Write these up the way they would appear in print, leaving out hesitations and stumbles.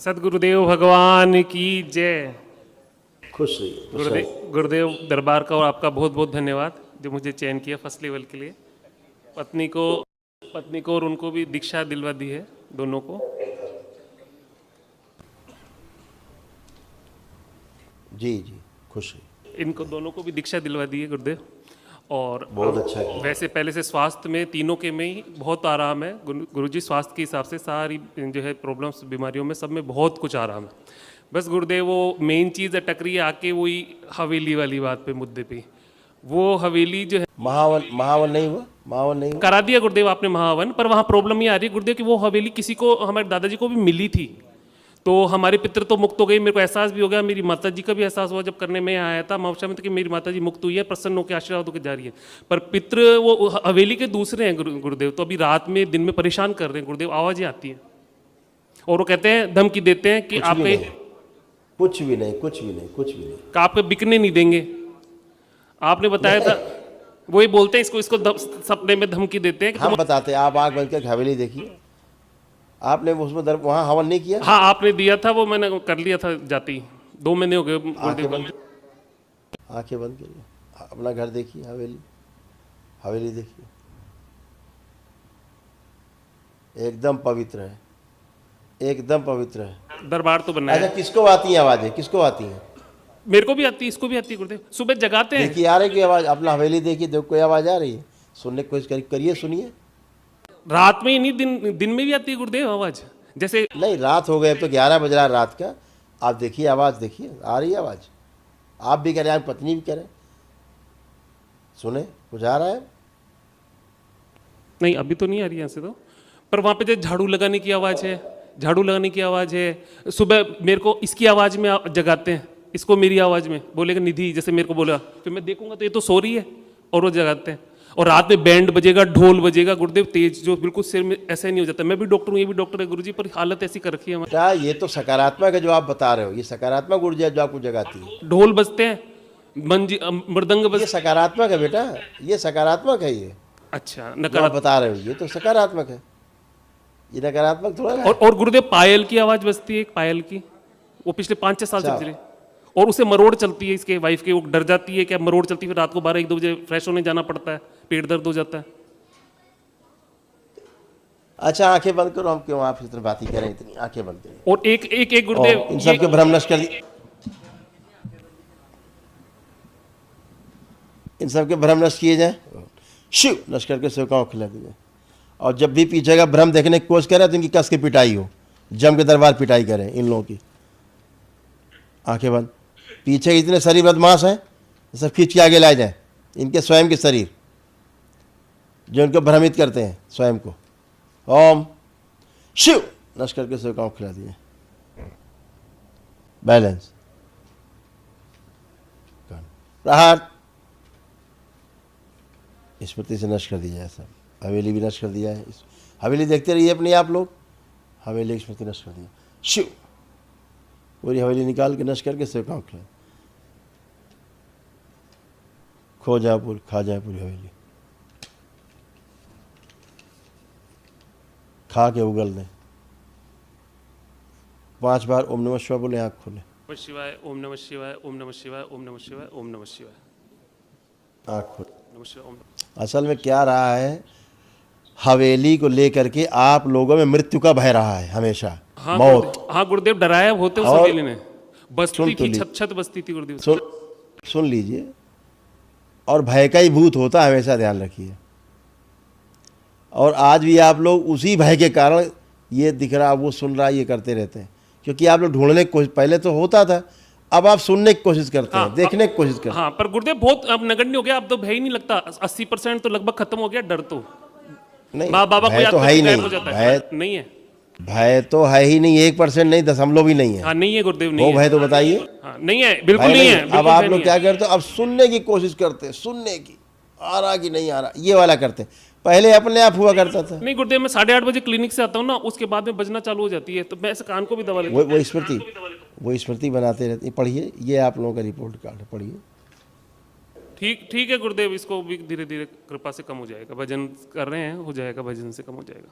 सदगुरुदेव भगवान की जय। खुश रहिए। गुरुदेव दरबार का और आपका बहुत बहुत धन्यवाद जो मुझे चयन किया फर्स्ट लेवल के लिए। पत्नी को और उनको भी दीक्षा दिलवा दी है, दोनों को। जी जी, खुश रहिए। इनको दोनों को भी दीक्षा दिलवा दी है गुरुदेव। और बहुत अच्छा किया। वैसे पहले से स्वास्थ्य में तीनों के में ही बहुत आराम है। गुरुजी स्वास्थ्य के हिसाब से सारी जो है प्रॉब्लम्स बीमारियों में सब में बहुत कुछ आराम है। बस गुरुदेव वो मेन चीज़ अटक रही है आके वही हवेली वाली बात पे, मुद्दे पे। वो हवेली जो है महावन नहीं हुआ, महावन नहीं हुआ। करा दिया गुरुदेव आपने महावन, पर वहाँ प्रॉब्लम ये आ रही है गुरुदेव कि वो हवेली किसी को, हमारे दादाजी को भी मिली थी। तो हमारे पितृ तो मुक्त हो गई, मेरे को एहसास भी हो गया, मेरी माता जी का भी एहसास हुआ जब करने में आया था अमावस्या में, तो कि मेरी माता जी मुक्त हुई है, प्रसन्न होकर आशीर्वाद होकर जा रही है। पर पितृ वो हवेली के दूसरे हैं गुरुदेव, तो अभी रात में दिन में परेशान कर रहे हैं गुरुदेव, आवाज़ें आती हैं और वो कहते हैं, धमकी देते हैं कि आपके कुछ भी नहीं, कुछ भी नहीं, कुछ भी नहीं, आपके बिकने नहीं देंगे। आपने बताया था, वही बोलते हैं इसको सपने में धमकी देते हैं कि हम बताते हैं। आप आग बंद करके हवेली देखिए। आपने उसमें वहाँ हवन नहीं किया? हाँ आपने दिया था, वो मैंने कर लिया था जाती 2 महीने हो गए। आंखें बंद करिए, अपना घर देखिए, हवेली देखिए, एकदम पवित्र है, एकदम पवित्र है। दरबार तो बनना है। अच्छा, किसको आती है आवाजें? किसको आती है? मेरे को भी आती है, इसको भी आती है गुरुदेव। सुबह जगाते हैं, देखिए आ रही कोई आवाज? अपना हवेली देखिए, देखो कोई आवाज आ रही है? सुनने की कोशिश करिए, सुनिए। रात में ही नहीं, दिन में भी आती है गुरुदेव आवाज। जैसे नहीं, रात हो गए, अब तो 11 बज रहा है रात का। आप देखिए आवाज, देखिए आ रही है आवाज। आप भी करें, आप पत्नी भी करें, सुने कुछ आ रहा है? नहीं अभी तो नहीं आ रही यहाँ से तो, पर वहाँ पे जो झाड़ू लगाने की आवाज़ है, झाड़ू लगाने की आवाज़ है। सुबह मेरे को इसकी आवाज़ में जगाते हैं, इसको मेरी आवाज़ में बोलेगा निधि, जैसे मेरे को बोला, फिर मैं देखूंगा तो ये तो सो रही है और वो जगाते हैं। और रात में बैंड बजेगा, ढोल बजेगा गुरुदेव, तेज, जो बिल्कुल सिर में ऐसा ही नहीं हो जाता। मैं भी डॉक्टर हूँ, ये भी डॉक्टर है गुरुजी, पर हालत ऐसी कर रखी है हमारी। क्या ये तो सकारात्मक है जो आप बता रहे हो? ये सकारात्मक ऊर्जा है जो आपको जगाती है। ढोल बजते हैं, मृदंग ये बज। सकारात्मक है बेटा, ये सकारात्मक है। ये अच्छा, जो आप नकारात्मक। बता रहे हो ये तो सकारात्मक है, ये नकारात्मक थोड़ा है। और गुरुदेव पायल की आवाज बजती है, एक पायल की, वो पिछले 5-6 साल से बज रही है। और उसे मरोड़ चलती है, इसके वाइफ के, वो डर जाती है क्या मरोड़ चलती है, फिर रात को 12-1-2 बजे फ्रेश होने जाना पड़ता है, पेट दर्द हो जाता है। अच्छा, आंखें बंद करो। हम क्यों आप इतनी बात ही करें, इतनी आंखें बंद करें। और एक गुरुदेव, इन सबके भ्रम नष्ट कर दिए, इन सबके भ्रम नष्ट किए जाए, शिव नष्ट करके सेवकाओं खिला दीजिए। और जब भी पीछे का भ्रम देखने की कोशिश करें तो इनकी कस की पिटाई हो, जम के दरबार पिटाई करें इन लोगों की। आंखें बंद। पीछे इतने शरीर बदमाश हैं, सब खींच के आगे लाए जाए। इनके स्वयं के शरीर जो इनको भ्रमित करते हैं स्वयं को, ओम शिव नष्ट करके सेवकाओं खिला दिए। बैलेंस, प्रहार, स्मृति से नष्ट कर दिया है सब। हवेली भी नष्ट कर दिया है। हवेली देखते रहिए अपनी आप लोग, हवेली की स्मृति नष्ट कर दिया। शिव पूरी हवेली निकाल के नष्ट करके सेवकाओं खिला। खो जाए पूरी, खा जाए पूरी हवेली, खा के उगल दे। 5 बार ओम नमः शिवाय बोले, आँख खोले। शिवाय, ओम नमः शिवाय, ओम नमः शिवाय, ओम नमः शिवाय, ओम नमः शिवाय, आँख खोले। नमः शिवाय, ओम। असल में क्या रहा है, हवेली को लेकर के आप लोगों में मृत्यु का भय रहा है हमेशा। हाँ मौत। हाँ गुरुदेव, डराया होते उस और हवेली ने, बसती थी, छत बसती थी गुरुदेव। सुन लीजिए, और भय का ही भूत होता है, हमेशा ध्यान रखिए। और आज भी आप लोग उसी भय के कारण ये दिख रहा, वो सुन रहा, ये करते रहते हैं, क्योंकि आप लोग ढूंढने की कोशिश, पहले तो होता था, अब आप सुनने की कोशिश करते हैं, देखने की कोशिश करते हैं। हाँ, पर गुरुदेव बहुत अब नगण्य हो गया, अब तो भय ही नहीं लगता। 80% तो लगभग खत्म हो गया डर तो। नहीं, बाबा को भय याद तो है ही नहीं, भय नहीं है, भय तो है ही नहीं। 1% नहीं, 0.0 भी नहीं है। हाँ नहीं है गुरुदेव, नहीं वो है। भय तो बताइए। हाँ, नहीं है, बिल्कुल नहीं है। अब आप लोग क्या करते हो, अब सुनने की कोशिश करते हैं, सुनने की, आ रहा कि नहीं आ रहा, ये वाला करते हैं। पहले अपने आप हुआ करता था। नहीं गुरुदेव, मैं 8:30 बजे क्लिनिक से आता हूँ ना, उसके बाद में बजना चालू हो जाती है, तो मैं ऐसे कान को भी दबा लेता हूँ। वो स्मृति बनाते रहते हैं। पढ़िए, ये आप लोगों का रिपोर्ट कार्ड है, पढ़िए। ठीक है गुरुदेव, इसको भी धीरे धीरे कृपा से कम हो जाएगा, भजन कर रहे हैं, हो जाएगा, भजन से कम हो जाएगा।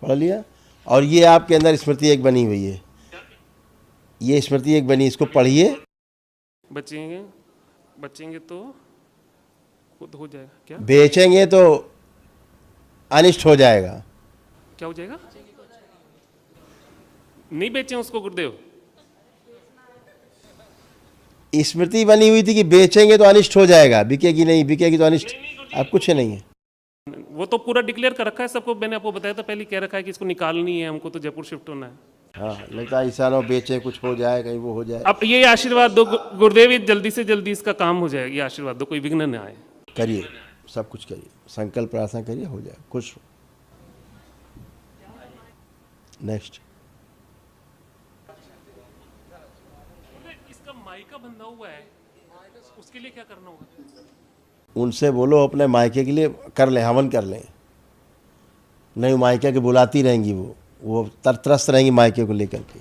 पढ़ लिया। और ये आपके अंदर स्मृति एक बनी हुई है, ये स्मृति एक बनी, इसको पढ़िए। बचेंगे बचेंगे तो खुद हो जाएगा। क्या बेचेंगे तो अनिष्ट हो जाएगा। क्या हो जाएगा? नहीं बेचे उसको गुरुदेव। स्मृति बनी हुई थी कि बेचेंगे तो अनिष्ट हो जाएगा, बिकेगी नहीं, बिकेगी तो अनिष्ट। अब कुछ नहीं है। वो तो पूरा डिक्लेयर कर रखा है सबको, मैंने आपको बताया था पहले, कह रखा है कि इसको निकालनी है हमको, तो जयपुर शिफ्ट होना है। हाँ, लगता है ऐसा ना हो बेचे कुछ हो जाए, कहीं वो हो जाए। अब ये आशीर्वाद दो गुरुदेव, ये जल्दी से जल्दी इसका काम हो जाए, ये आशीर्वाद दो, कोई विघ्न न आए। करिए, सब कुछ करिए, संकल्प प्रार्थना करिए, हो जाए, खुश हो। नेक्स्ट। इसका मायका बंधा हुआ है, उसके लिए क्या करना होगा? उनसे बोलो अपने मायके के लिए कर लें, हवन कर लें। नहीं मायके के बुलाती रहेंगी, वो तरस रहेंगी मायके को लेकर के।